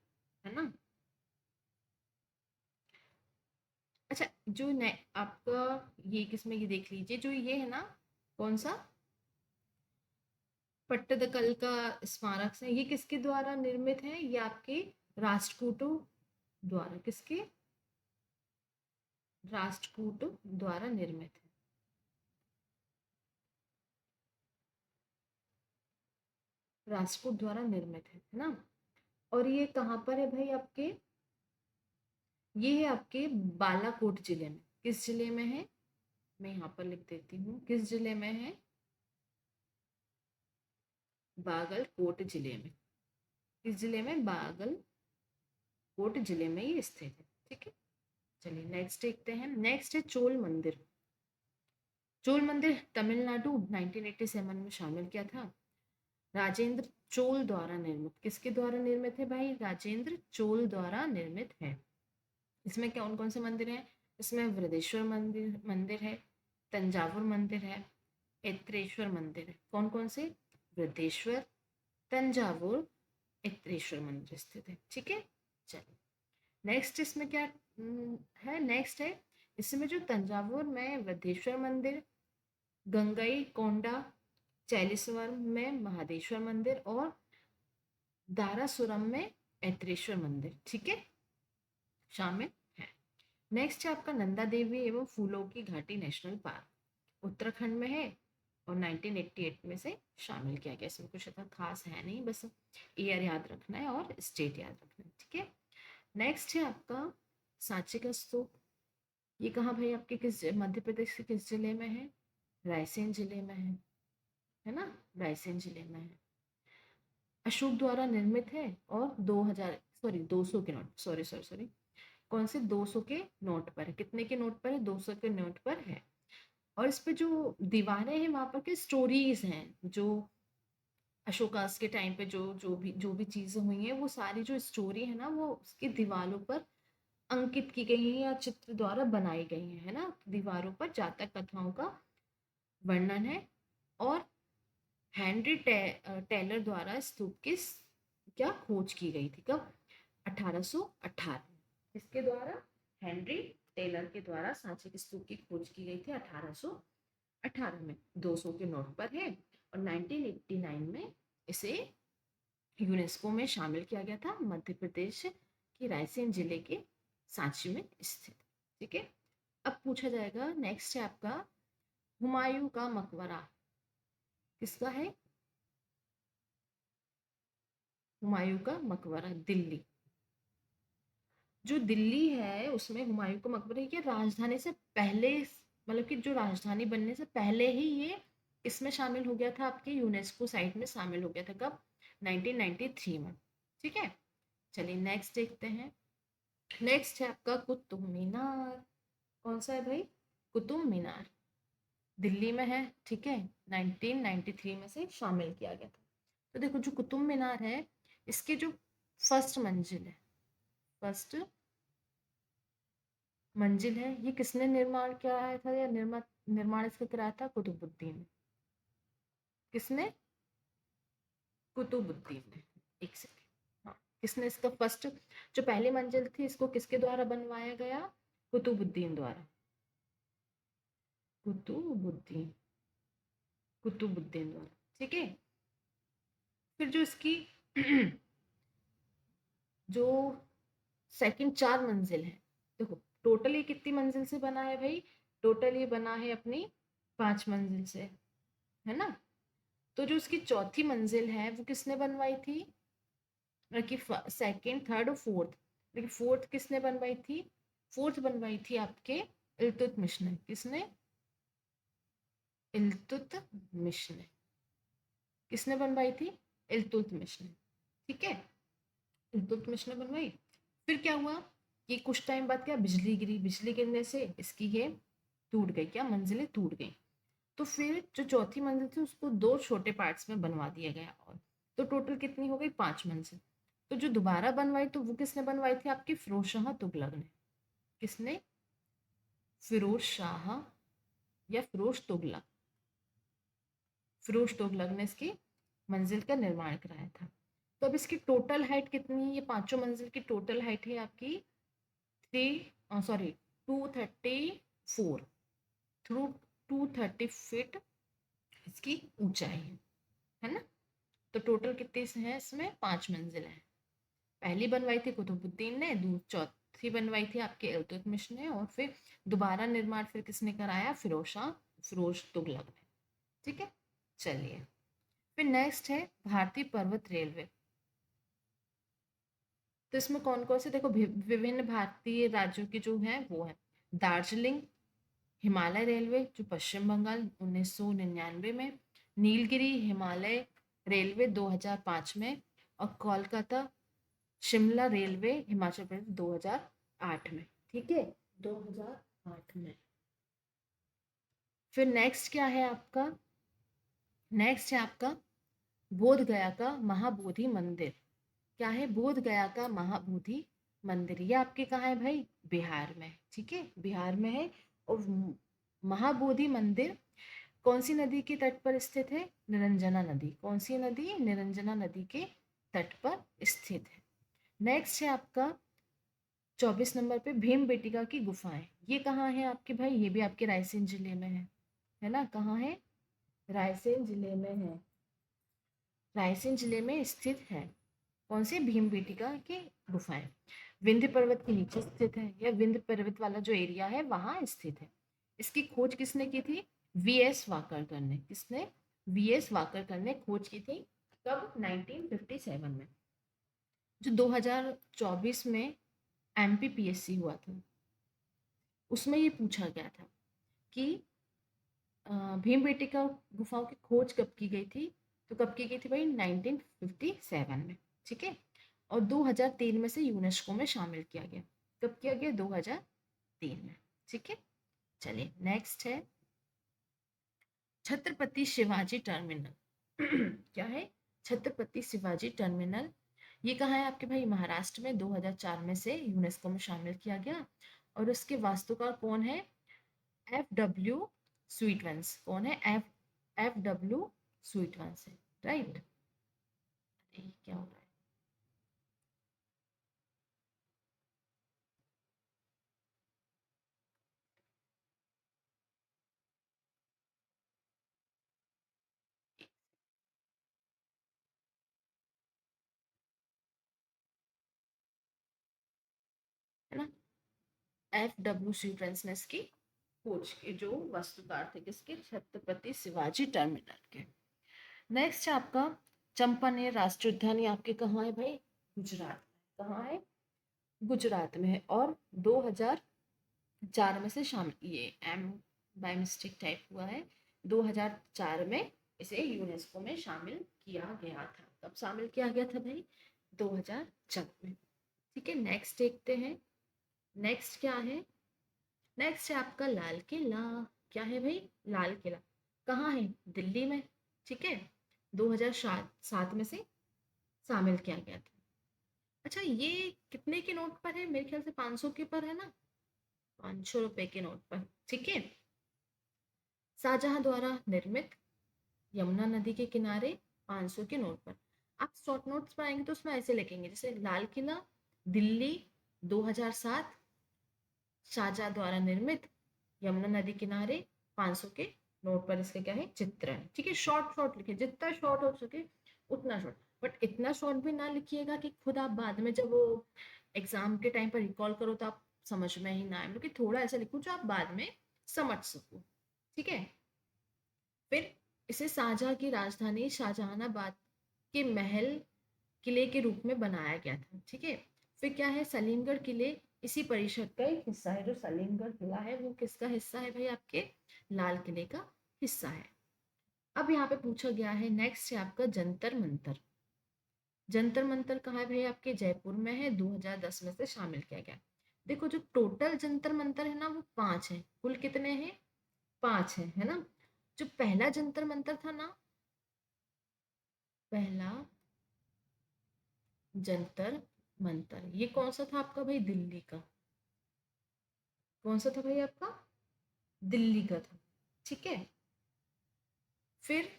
है ना। अच्छा, जो आपका ये किसमें, ये देख लीजिए, जो ये है ना, कौन सा, पट्टदकल का स्मारक से, ये किसके द्वारा निर्मित है, ये आपके राष्ट्रकूटों द्वारा, किसके, राष्ट्रकूटों द्वारा निर्मित है। राष्ट्रकूट द्वारा निर्मित है ना। और ये कहाँ पर है भाई आपके, ये है आपके बालाकोट जिले में। किस जिले में है, मैं यहाँ पर लिख देती हूँ, किस जिले में है, बागलकोट जिले में। किस जिले में, बागलकोट जिले में ये स्थित है। ठीक है, चलिए नेक्स्ट देखते हैं। नेक्स्ट है चोल मंदिर। चोल मंदिर तमिलनाडु 1987 में शामिल किया था। राजेंद्र चोल द्वारा निर्मित, किसके द्वारा निर्मित है भाई, राजेंद्र चोल द्वारा निर्मित है। इसमें कौन कौन से मंदिर हैं, इसमें वृद्धेश्वर मंदिर मंदिर है, तंजावुर मंदिर है, एत्रेश्वर मंदिर है। कौन कौन से, वृद्धेश्वर, तंजावुर, एत्रेश्वर मंदिर स्थित है। ठीक है, चलिए नेक्स्ट इसमें क्या है, नेक्स्ट है इसमें जो तंजावुर में वृद्धेश्वर मंदिर, गंगई कोंडा चैलीसवरम में महादेश्वर मंदिर और दारासुरम में ऐत्रेश्वर मंदिर, ठीक है, शामिल है। नेक्स्ट है आपका नंदा देवी एवं फूलों की घाटी नेशनल पार्क, उत्तराखंड में है और 1988 में से शामिल किया गया। इसमें कुछ ऐसा खास है नहीं, बस ईयर याद रखना है और स्टेट याद रखना है। ठीक है, नेक्स्ट है आपका सांची का स्तूप। ये कहाँ भाई आपके, किस मध्य प्रदेश के किस जिले में है, रायसेन जिले में है ना, रायसेन जिले में है। अशोक द्वारा निर्मित है और 2000 सॉरी 200 के नोट, सॉरी सॉरी सॉरी कौन से 200 के नोट पर है। कितने के नोट पर है? 200 के नोट पर है। और इस पे जो दीवारें हैं वहां पर के स्टोरीज हैं, जो अशोकास के टाइम पे जो भी चीजें हुई हैं, वो सारी जो स्टोरी है ना वो उसकी दीवारों पर अंकित की गई है या चित्र द्वारा बनाई गई है ना। दीवारों पर जातक कथाओं का वर्णन है। और हेनरी टेलर द्वारा स्तूप की क्या खोज की गई थी, कब? 1818 में। किसके द्वारा? हेनरी टेलर के द्वारा सांची के स्तूप की खोज की गई थी 1818 में। 200 के नोट पर है। और 1989 में इसे यूनेस्को में शामिल किया गया था, मध्य प्रदेश के रायसेन जिले के सांची में स्थित। ठीक है। अब पूछा जाएगा, नेक्स्ट है आपका हुमायूं का मकबरा किसका है? हुमायूं का मकबरा दिल्ली। जो दिल्ली है उसमें हुमायूं का मकबरा ये राजधानी से पहले, मतलब कि जो राजधानी बनने से पहले ही ये इसमें शामिल हो गया था, आपके यूनेस्को साइट में शामिल हो गया था, कब? 1993 में। ठीक है। चलिए नेक्स्ट देखते हैं। नेक्स्ट है आपका कुतुब मीनार। कौन सा है भाई? कुतुब मीनार दिल्ली में है। ठीक है। 1993 में से शामिल किया गया था। तो देखो जो कुतुब मीनार है, इसके जो फर्स्ट मंजिल है, फर्स्ट मंजिल है, ये किसने निर्माण किया था या निर्माण इसका कराया था? कुतुबुद्दीन ने। किसने? कुतुबुद्दीन ने। एक सेकेंड। हाँ, किसने इसका फर्स्ट, जो पहली मंजिल थी, इसको किसके द्वारा बनवाया गया? कुतुबुद्दीन द्वारा। कुतुबुद्दीन, कुतुबुद्दीन द्वारा। ठीक है। फिर जो इसकी जो सेकंड 4 मंजिल है, देखो टोटल ये कितनी मंजिल से बना है भाई? टोटल ये बना है अपनी 5 मंजिल से, है ना। तो जो उसकी चौथी मंजिल है वो किसने बनवाई थी? कि सेकंड, थर्ड और फोर्थ, लेकिन फोर्थ किसने बनवाई थी? फोर्थ बनवाई थी आपके इल्तुतमिश ने। किसने? इल्तुतमिश ने। किसने बनवाई थी? इल्तुतमिश ने। ठीक है। इल्तुतमिश ने बनवाई। फिर क्या हुआ कि कुछ टाइम बाद क्या, बिजली गिरी। बिजली गिरने से इसकी ये टूट गई, क्या मंजिलें टूट गई। तो फिर जो चौथी मंजिल थी उसको 2 छोटे पार्ट्स में बनवा दिया गया। और तो टोटल कितनी हो गई? 5 मंजिल। तो जो दोबारा बनवाई तो वो किसने बनवाई थी? आपकी फिरोज शाह तुगलक ने। किसने? फिरोज शाह या फिरोज तुगलक। फिरोज तुगलक ने इसकी मंजिल का निर्माण कराया था। तो अब इसकी टोटल हाइट कितनी है? ये पांचों मंजिल की टोटल हाइट है आपकी 234 थ्रू 230 फीट इसकी ऊंचाई है ना। तो टोटल कितनी है इसमें? 5 मंजिल है। पहली बनवाई थी कुतुबुद्दीन ने, चौथी बनवाई थी आपके इल्तुतमिश ने, और फिर दोबारा निर्माण फिर किसने कराया? फिरोज तुगलक ने। ठीक है। चलिए फिर नेक्स्ट है भारतीय पर्वत रेलवे। तो इसमें कौन कौन से, देखो विभिन्न भारतीय राज्यों की जो है वो है दार्जिलिंग हिमालय रेलवे जो पश्चिम बंगाल 1999 में, नीलगिरी हिमालय रेलवे 2005 में, और कोलकाता शिमला रेलवे हिमाचल प्रदेश 2008 में। ठीक है। 2008 में। फिर नेक्स्ट क्या है आपका? नेक्स्ट है आपका बोध गया का महाबोधि मंदिर। क्या है? बोध गया का महाबोधि मंदिर। ये आपके कहाँ है भाई? बिहार में। ठीक है, बिहार में है। और महाबोधि मंदिर कौन सी नदी के तट पर स्थित है? निरंजना नदी। कौन सी नदी? निरंजना नदी के तट पर स्थित है। नेक्स्ट है आपका 24 नंबर पे भीम बेटिका की गुफाएं। ये कहाँ है आपके भाई? ये भी आपके रायसेन जिले में है ना। कहाँ है? रायसेन जिले में है। रायसेन जिले में स्थित है। कौन सी? भीम बेटिका की गुफाएं। विंध्य पर्वत के नीचे स्थित है, या विंध्य पर्वत वाला जो एरिया है वहां स्थित है। इसकी खोज किसने की थी? वीएस वाकरकर ने। किसने? वीएस वाकरकर ने खोज की थी। कब? 1957 में। जो 2024 में एमपीपीएससी हुआ था उसमें ये पूछा गया था कि भीमबेटका गुफाओं की खोज कब की गई थी? तो कब की गई थी भाई? 1957 में। ठीक है। और 2003 में से यूनेस्को में शामिल किया गया। कब किया गया? 2003 में। ठीक है, चलिए नेक्स्ट है छत्रपति शिवाजी टर्मिनल। क्या है? छत्रपति शिवाजी टर्मिनल। ये कहाँ है आपके भाई? महाराष्ट्र में 2004 में से यूनेस्को में शामिल किया गया। और उसके वास्तुकार कौन है? FW स्वीटवंश। कौन है? FW स्वीटवंश है, राइट। क्या हो रहा है ना? FW स्वीटवंश ने इसकी खोज की, जो वास्तुकार थे किसके? छत्रपति शिवाजी टर्मिनल के। नेक्स्ट है आपका चंपानेर राष्ट्रीय उद्यान। ये आपके कहाँ है भाई? गुजरात। कहाँ है? गुजरात में है। और 2004 में से शामिल, ये एम बाय मिस्टेक टाइप हुआ है, 2004 में इसे यूनेस्को में शामिल किया गया था। कब शामिल किया गया था भाई? 2004 में। ठीक है, नेक्स्ट देखते हैं। नेक्स्ट क्या है? नेक्स्ट है आपका लाल किला। क्या है भाई? लाल किला कहाँ है? दिल्ली में। ठीक है, 2007 में से शामिल किया गया था। अच्छा, ये कितने के नोट पर है? मेरे ख्याल से 500 के पर है ना? 500 रुपए के नोट पर। ठीक है, शाहजहां द्वारा निर्मित, यमुना नदी के किनारे, 500 के नोट पर। आप शॉर्ट नोट्स पर आएंगे तो उसमें ऐसे लिखेंगे, जैसे लाल किला, दिल्ली, 2007, शाहजहां द्वारा निर्मित, यमुना नदी किनारे, 500 के नोट पर इसके क्या है? चित्रण। ठीक है, शॉर्ट शॉर्ट लिखिए, जितना शॉर्ट हो सके उतना शॉर्ट। बट इतना शॉर्ट भी ना लिखिएगा कि खुद आप बाद में जब वो एग्जाम के टाइम पर रिकॉल करो तो आप समझ में ही ना आए। क्योंकि थोड़ा ऐसा लिखो जो आप बाद में समझ सको। ठीक है, फिर इसे शाहजहां की राजधानी शाहजहानाबाद के महल किले के रूप में बनाया गया था। ठीक है, फिर क्या है? सलीमगढ़ किले इसी परिषद का एक हिस्सा है। जो सलीमगढ़ किला है वो किसका हिस्सा है भाई? आपके लाल किले का हिस्सा है। अब यहाँ पे पूछा गया है, नेक्स्ट है आपका जंतर मंतर। जंतर मंतर कहाँ है भाई? आपके जयपुर में है, 2010 में से शामिल किया गया। देखो, जो टोटल जंतर मंतर है ना वो 5 है। कुल कितने हैं? 5 है ना? जो पहला जंतर मंतर था ना, पहला जंतर मंतर, ये कौन सा था आपका भाई? दिल्ली का। कौन सा था भाई आपका? दिल्ली का था। ठीक है, फिर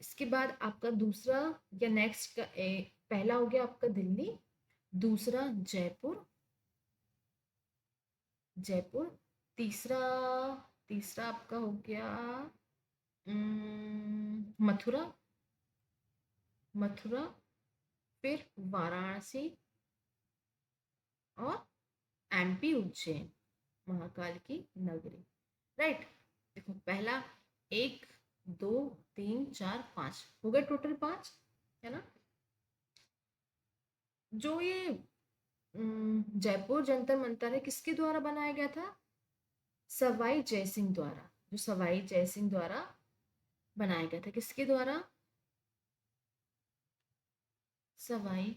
इसके बाद आपका दूसरा या नेक्स्ट का पहला हो गया आपका दिल्ली, दूसरा जयपुर, जयपुर, तीसरा, तीसरा आपका हो गया मथुरा, मथुरा, फिर वाराणसी, और MP उज्जैन, महाकाल की नगरी। राइट। देखो, पहला 1, 2, 3, 4, 5 हो गए, टोटल 5 है ना? जो ये जयपुर जंतर मंतर है, किसके द्वारा बनाया गया था? सवाई जयसिंह द्वारा। जो सवाई जयसिंह द्वारा बनाया गया था। किसके द्वारा? सवाई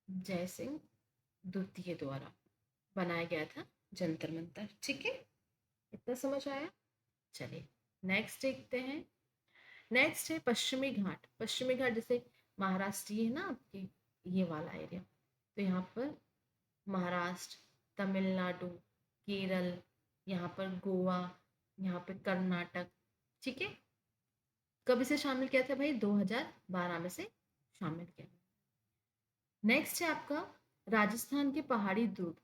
जयसिंह द्वितीय द्वारा बनाया गया था जंतर मंतर। ठीक है, इतना समझ आया? चलिए नेक्स्ट देखते हैं। नेक्स्ट है पश्चिमी घाट। पश्चिमी घाट जैसे महाराष्ट्र है ना आपके, ये वाला एरिया। तो यहाँ पर महाराष्ट्र, तमिलनाडु, केरल, यहाँ पर गोवा, यहाँ पे कर्नाटक। ठीक है, कब इसे शामिल किया था भाई? 2012 में से शामिल किया। नेक्स्ट है आपका राजस्थान के पहाड़ी दुर्ग,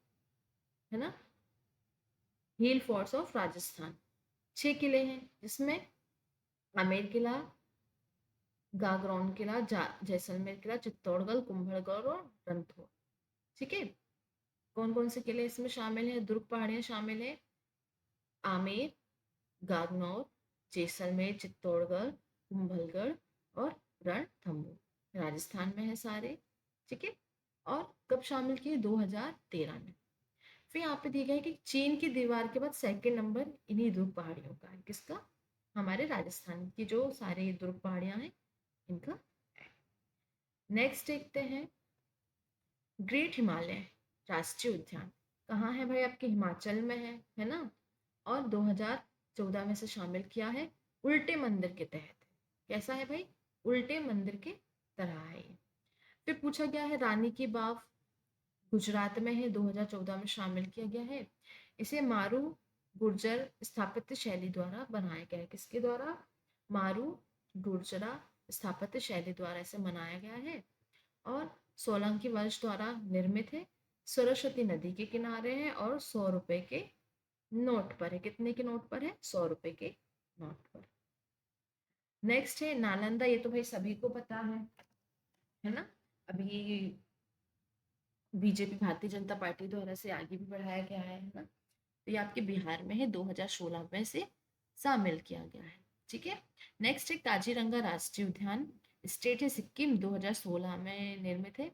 है ना? हिल फोर्ट्स ऑफ राजस्थान। 6 किले हैं, जिसमें आमेर किला, गागरौन किला, जैसलमेर किला, चित्तौड़गढ़, कुंभलगढ़ और रणथंभौर। ठीक है, कौन कौन से किले इसमें शामिल है? दुर्ग पहाड़ियां शामिल है, आमेर, गागनौर, जैसलमेर, चित्तौड़गढ़, कुंभलगढ़ और रणथंभौर। राजस्थान में है सारे। ठीक है, और कब शामिल किए? 2013 में। फिर यहाँ पे दिया गया है कि चीन की दीवार के बाद सेकंड नंबर इन्हीं दुर्ग पहाड़ियों का है। किसका? हमारे राजस्थान की जो सारे दुर्ग पहाड़ियां हैं इनका। नेक्स्ट देखते हैं, ग्रेट हिमालय राष्ट्रीय उद्यान कहाँ है भाई? आपके हिमाचल में है ना? और 2014 में से शामिल किया है, उल्टे मंदिर के तहत। कैसा है भाई? उल्टे मंदिर के तरह है ये। फिर पूछा गया है रानी की बाव गुजरात में है, 2014 में शामिल किया गया है। इसे मारू गुर्जर स्थापत्य शैली द्वारा बनाया गया है। किसके द्वारा? मारू गुर्जरा स्थापत्य शैली द्वारा इसे बनाया गया है और सोलंकी वंश द्वारा निर्मित है। सरस्वती नदी के किनारे है और 100 रुपए के नोट पर है। कितने के नोट पर है? 100 रुपए के नोट पर। नेक्स्ट है नालंदा। ये तो भाई सभी को पता है ना? अभी बीजेपी भारतीय जनता पार्टी द्वारा से आगे भी बढ़ाया गया है ना? तो ये आपके बिहार में है, 2016 में से शामिल किया गया है। ठीक है। नेक्स्ट है काजीरंगा राष्ट्रीय उद्यान। स्टेट है सिक्किम, 2016 में निर्मित है।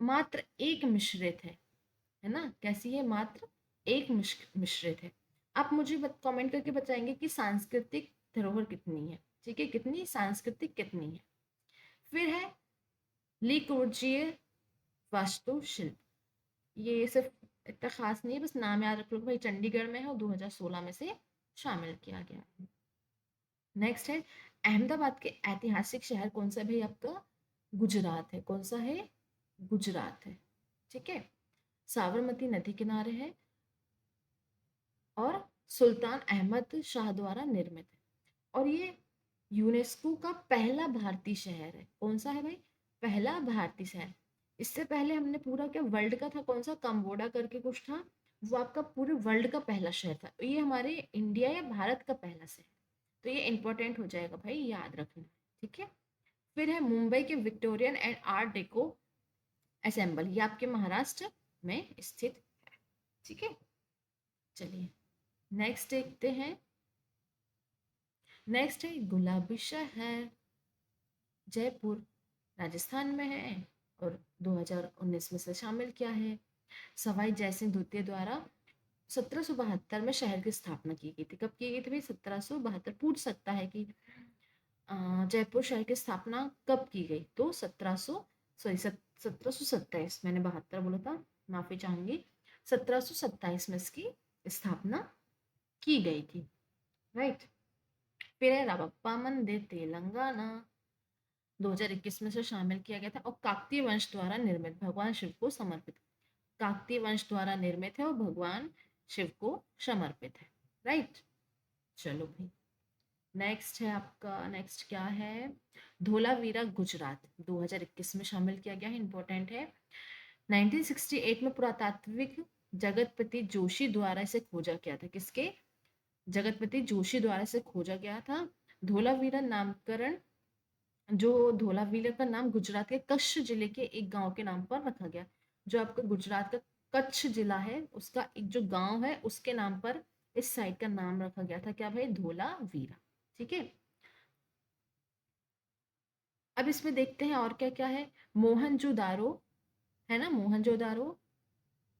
मात्र एक मिश्रित है ना? कैसी है? मात्र एक मिश्रित है। आप मुझे कमेंट करके बताएंगे कि सांस्कृतिक धरोहर कितनी है। ठीक है, कितनी सांस्कृतिक कितनी है। फिर है लीकोर्जिए वास्तुशिल्प। ये सिर्फ इतना खास नहीं है, बस नाम याद रख लो भाई। चंडीगढ़ में है और 2016 में से शामिल किया गया है। नेक्स्ट है अहमदाबाद के ऐतिहासिक शहर कौन सा है भाई? आपका गुजरात है। कौन सा है? गुजरात है। ठीक है। साबरमती नदी किनारे है और सुल्तान अहमद शाह द्वारा निर्मित है और ये यूनेस्को का पहला भारतीय शहर है। कौन सा है भाई? पहला भारतीय शहर। इससे पहले हमने पूरा क्या वर्ल्ड का था? कौन सा? कम्बोडा करके कुछ था, वो आपका पूरे वर्ल्ड का पहला शहर था। तो ये हमारे इंडिया या भारत का पहला शहर। तो ये इंपॉर्टेंट हो जाएगा भाई, याद रखना। ठीक है। फिर है मुंबई के Victorian and art deco assemble. ये आपके महाराष्ट्र में स्थित है। ठीक है। चलिए नेक्स्ट देखते हैं। नेक्स्ट है गुलाबी शहर, जयपुर राजस्थान में है और 2019 में से शामिल किया है। सवाई जयसिंह द्वितीय द्वारा 1772 में शहर की स्थापना की गई थी। कब की गई थी भाई? 1772। पूछ सकता है कि जयपुर शहर की स्थापना कब की गई? तो 1727, मैंने 72 बोला था, माफी चाहूंगी। 1727 में इसकी स्थापना की गई थी। राइट। फिर है रामप्पा मंदिर तेलंगाना, 2021 में से शामिल किया गया था और काकतीय वंश द्वारा निर्मित, भगवान शिव को समर्पित। काकतीय वंश द्वारा निर्मित है और भगवान शिव को समर्पित है। राइट। चलो भाई नेक्स्ट है आपका, नेक्स्ट क्या है? धोलावीरा गुजरात, 2021 में शामिल किया गया है। इंपॉर्टेंट है। 1968 में पुरातात्विक जगतपति जोशी द्वारा इसे खोजा गया था। किसके? जगतपति जोशी द्वारा इसे खोजा गया था। धोलावीरा नामकरण, जो धोलावीरा का नाम गुजरात के कच्छ जिले के एक गांव के नाम पर रखा गया। जो आपका गुजरात का कच्छ जिला है उसका एक जो गांव है उसके नाम पर इस साइड का नाम रखा गया था। क्या भाई? धोलावीरा। ठीक है। अब इसमें देखते हैं और क्या क्या है। मोहनजोदारो है ना? मोहनजोदारो,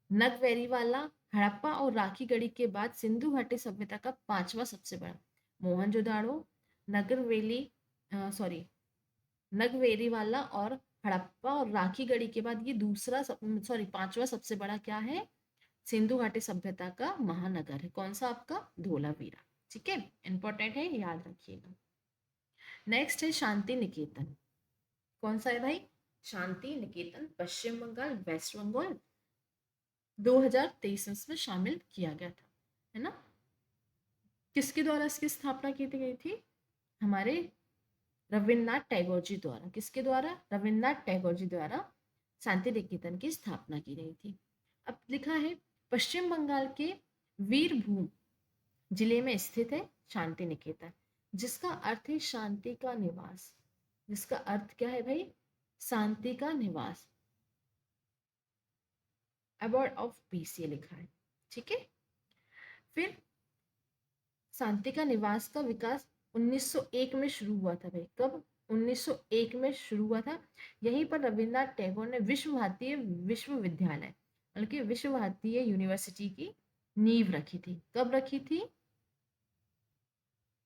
नगवेरीवाला, हड़प्पा और राखी गढ़ी के बाद सिंधु घाटी सभ्यता का पांचवा सबसे बड़ा। मोहनजोदाड़ो, नगरवेली, सॉरी, नगवेरीवाला और हड़प्पा और राखी गढ़ी के बाद ये दूसरा सॉरी पांचवा सबसे बड़ा क्या है? सिंधु घाटी सभ्यता का महानगर है। कौन सा? आपका धोलावीरा। ठीक है, इंपॉर्टेंट है, याद रखिएगा। नेक्स्ट है शांति निकेतन। कौन सा है भाई? शांति निकेतन पश्चिम बंगाल, वेस्ट बंगाल, 2023 में शामिल किया गया था, है ना? किसके द्वारा इसकी स्थापना की गई थी? हमारे रविन्द्रनाथ टैगोर जी द्वारा। किसके द्वारा? रविन्द्रनाथ टैगोर जी द्वारा शांति निकेतन की स्थापना की गई थी। अब लिखा है पश्चिम बंगाल के वीरभूम जिले में स्थित है शांति निकेतन, जिसका अर्थ है शांति का निवास। जिसका अर्थ क्या है भाई? शांति का निवास, अबॉर्ड ऑफ पीस, ये लिखा है। ठीक है। फिर शांति का निवास का विकास 1901 में शुरू हुआ था भाई। कब? 1901 में शुरू हुआ था। यहीं पर रविन्द्रनाथ टैगोर ने विश्व भारतीय विश्वविद्यालय, बल्कि विश्व भारतीय यूनिवर्सिटी की नींव रखी थी। कब रखी थी?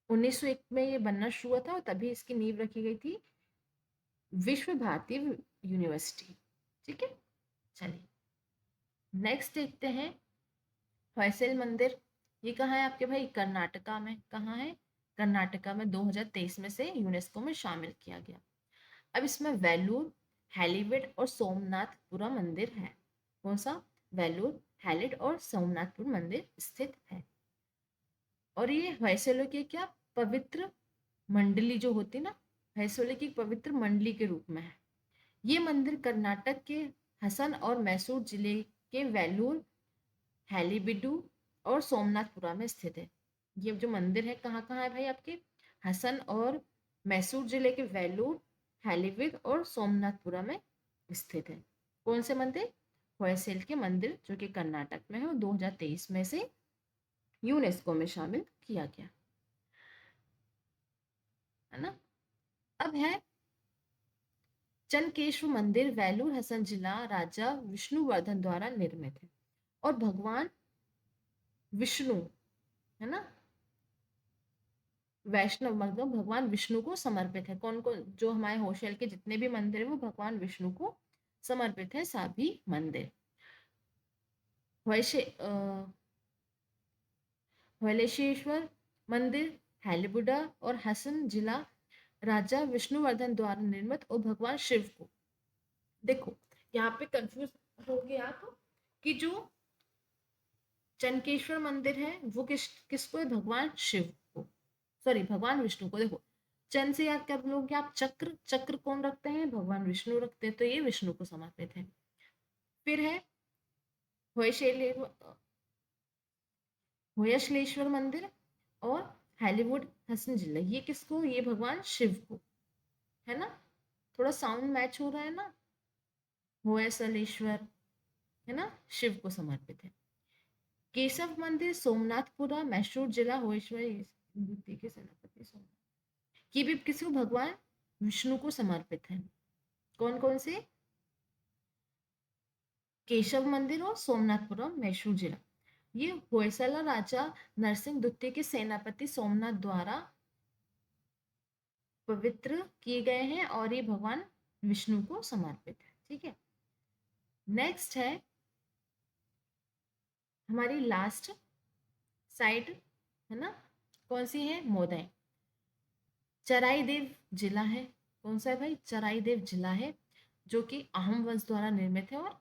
1901 में ये बनना शुरू हुआ था और तभी इसकी नींव रखी गई थी, विश्व भारतीय यूनिवर्सिटी। ठीक है। चलिए नेक्स्ट देखते हैं होयसल मंदिर। ये कहाँ है आपके भाई? कर्नाटका में। कहाँ है? कर्नाटका में 2023 में से यूनेस्को में शामिल किया गया। अब इसमें वेलूर, हेलीविड और सोमनाथपुरा मंदिर है। कौन सा? वेलूर, हेलिड और सोमनाथपुर मंदिर स्थित है। और ये होयसलों की क्या पवित्र मंडली जो होती ना, होयसलों की पवित्र मंडली के रूप में है। ये मंदिर कर्नाटक के हसन और मैसूर जिले के वेलूर, हेलीबिडू और सोमनाथपुरा में स्थित है। ये जो मंदिर है कहाँ कहाँ है भाई आपके? हसन और मैसूर जिले के वेलूर, हेलीविड और सोमनाथपुरा में स्थित है। कौन से मंदिर? होयसल के मंदिर जो कि कर्नाटक में है और 2023 में से यूनेस्को में शामिल किया गया है ना। अब है चनकेश्वर मंदिर, वेलूर हसन जिला राजा विष्णुवर्धन द्वारा निर्मित है और भगवान विष्णु है ना, वैष्णव मतलब भगवान विष्णु को समर्पित है। कौन कौन? जो हमारे होशल के जितने भी मंदिर है वो भगवान विष्णु को समर्पित है सभी मंदिर। हौलेश्वर मंदिर, हेलीबुडा और हसन जिला राजा विष्णुवर्धन द्वारा निर्मित और भगवान शिव को। देखो यहाँ पे कंफ्यूज हो गए आप कि जो चनकेश्वर मंदिर है वो किसको है? भगवान शिव को, सॉरी भगवान विष्णु को। देखो चंद से याद कर लोगे आप, चक्र, चक्र कौन रखते हैं? भगवान विष्णु रखते हैं, तो ये विष्णु को समर्पित है। फिर है होयशले होयसलेश्वर मंदिर और हॉलीवुड हसन जिला, ये किसको? ये भगवान शिव को है ना। थोड़ा साउंड मैच हो रहा है ना। होयसलेश्वर है ना, शिव को समर्पित है। केशव मंदिर सोमनाथपुरा, मैसूर जिला, होयसवर द्वितीय के सेनापति सोमनाथ, ये भी किसी को? भगवान विष्णु को समर्पित है। कौन कौन से? केशव मंदिर और सोमनाथपुरम, मैसूर जिला। ये होयसला राजा नरसिंह द्वितीय के सेनापति सोमनाथ द्वारा पवित्र किए गए हैं और ये भगवान विष्णु को समर्पित है। ठीक है, नेक्स्ट है हमारी लास्ट साइड है ना, कौन सी है? मोदय। चराईदेव जिला है। कौन सा है भाई? चराईदेव जिला है जो कि अहम वंश द्वारा निर्मित है और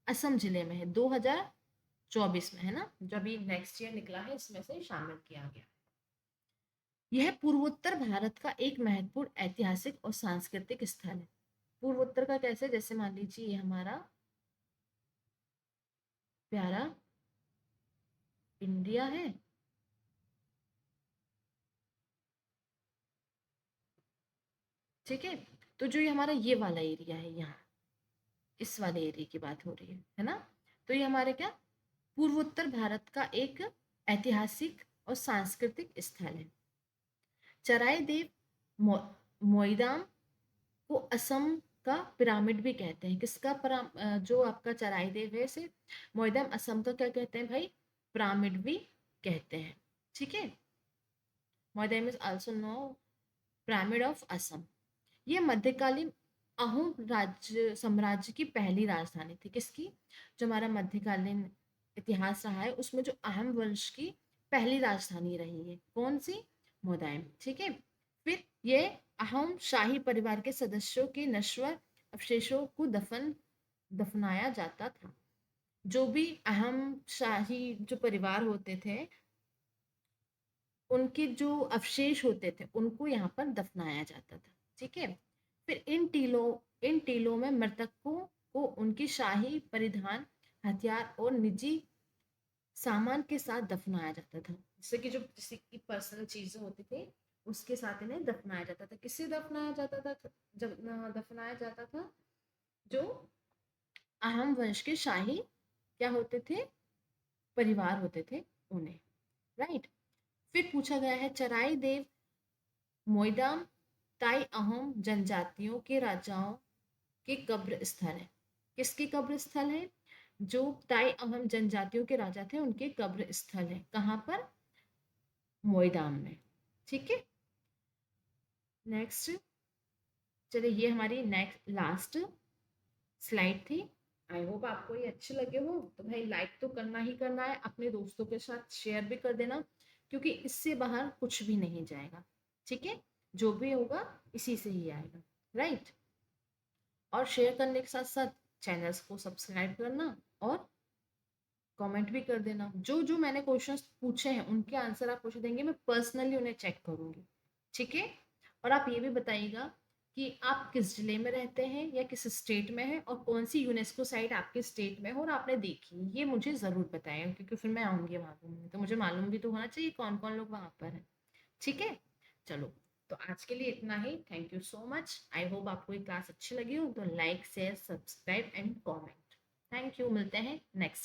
असम जिले में है। 2024 में है ना, जब ये नेक्स्ट ईयर निकला है इसमें से शामिल किया गया। यह पूर्वोत्तर भारत का एक महत्वपूर्ण ऐतिहासिक और सांस्कृतिक स्थल है। पूर्वोत्तर का कैसे? जैसे मान लीजिए ये हमारा प्यारा इंडिया है, ठीक है, तो जो ये हमारा ये वाला एरिया है, यहाँ इस वाले एरिया की बात हो रही है ना। तो ये हमारे क्या पूर्वोत्तर भारत का एक ऐतिहासिक और सांस्कृतिक स्थल है। चराई देव मोईदाम को असम का पिरामिड भी कहते हैं। किसका जो आपका चराई देव है इसे मोईदाम असम का क्या कहते हैं भाई? पिरामिड भी कहते हैं। ठीक है, Moidam is also known pyramid of Assam. ये मध्यकालीन अहोम राज्य साम्राज्य की पहली राजधानी थी। किसकी? जो हमारा मध्यकालीन इतिहास रहा है उसमें जो अहम वंश की पहली राजधानी रही है, कौन सी? मोदाइम। ठीक है, फिर ये अहोम शाही परिवार के सदस्यों के नश्वर अवशेषों को दफनाया जाता था। जो भी अहम शाही जो परिवार होते थे उनके जो अवशेष होते थे उनको यहाँ पर दफनाया जाता था। ठीक है, फिर इन टीलों में मृतकों को उनकी शाही परिधान, हथियार और निजी सामान के साथ दफनाया जाता था। जैसे कि जो किसी की पर्सनल चीजें होती थी उसके साथ इन्हें दफनाया जाता था। किससे दफनाया जाता था? जब दफनाया जाता था जो अहम वंश के शाही क्या होते थे? परिवार होते थे उन्हें। राइट। फिर पूछा गया है चराई देव मोईदाम ताई अहोम जनजातियों के राजाओं के कब्र स्थल है। किसके कब्र स्थल है? जो ताई अहोम जनजातियों के राजा थे उनके कब्र स्थल है। कहाँ पर? मोईदाम में। ठीक है, नेक्स्ट, चलिए ये हमारी नेक्स्ट लास्ट स्लाइड थी। आई होप आपको ये अच्छे लगे हो। तो भाई लाइक तो करना ही करना है, अपने दोस्तों के साथ शेयर भी कर देना, क्योंकि इससे बाहर कुछ भी नहीं जाएगा। ठीक है, जो भी होगा इसी से ही आएगा, राइट। और शेयर करने के साथ साथ चैनल्स को सब्सक्राइब करना, और कमेंट भी कर देना। जो जो मैंने क्वेश्चंस पूछे हैं उनके आंसर आप मुझे देंगे, मैं पर्सनली उन्हें चेक करूंगी। ठीक है। और आप ये भी बताइएगा कि आप किस जिले में रहते हैं या किस स्टेट में हैं, और कौन सी यूनेस्को साइट आपके स्टेट में हो और आपने देखी, ये मुझे ज़रूर बताएं, क्योंकि फिर मैं आऊँगी वहाँ घूमने, तो मुझे मालूम भी तो होना चाहिए कौन कौन लोग वहाँ पर हैं। ठीक है, चलो। तो आज के लिए इतना ही। Thank you so much. I hope आपको ये क्लास अच्छी लगी हो, तो like share subscribe and comment. Thank you, मिलते हैं नेक्स्ट